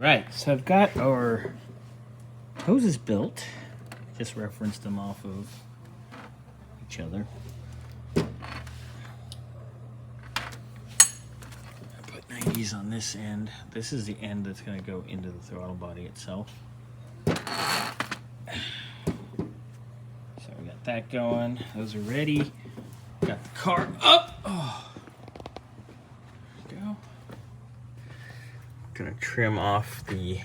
Right, so I've got our hoses built. Just referenced them off of each other. I put 90s on this end. This is the end that's going to go into the throttle body itself. So we got that going. Those are ready. Got the car up. Oh. There we go. Gonna trim off the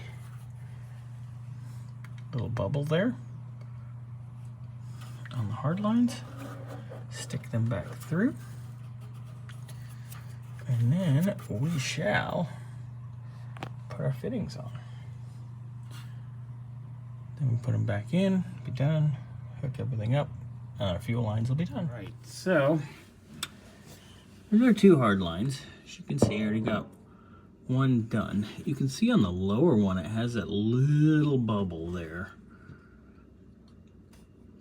little bubble there on the hard lines. Stick them back through. And then we shall put our fittings on. Then we put them back in, be done, hook everything up, and our fuel lines will be done. Right, so there are two hard lines. As you can see, I already got one done. You can see on the lower one, it has that little bubble there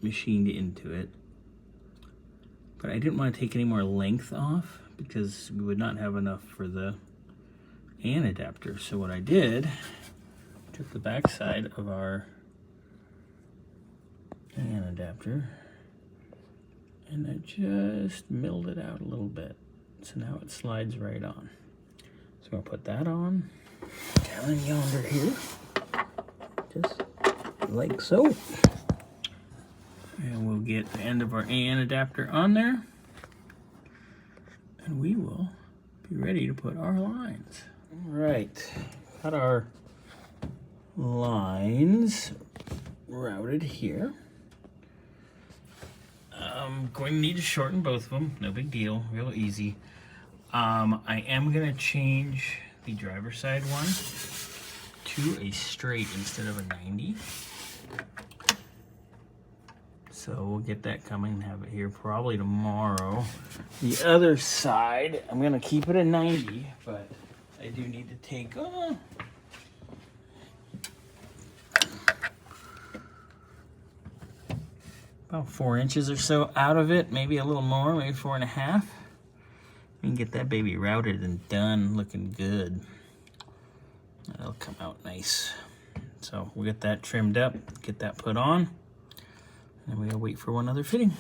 machined into it. But I didn't want to take any more length off because we would not have enough for the AN adapter. So what I did, took the back side of our AN adapter and I just milled it out a little bit. So now it slides right on. So I'm gonna put that on down in yonder here, just like so. And we'll get the end of our AN adapter on there. And we will be ready to put our lines. All right, got our lines routed here. I'm going to need to shorten both of them, no big deal, real easy. I am going to change the driver's side one to a straight instead of a 90. So we'll get that coming and have it here probably tomorrow. The other side, I'm going to keep it a 90, but I do need to take about 4 inches or so out of it, maybe a little more, maybe 4.5. We can get that baby routed and done, looking good. That'll come out nice. So we'll get that trimmed up, get that put on, and we'll wait for one other fitting.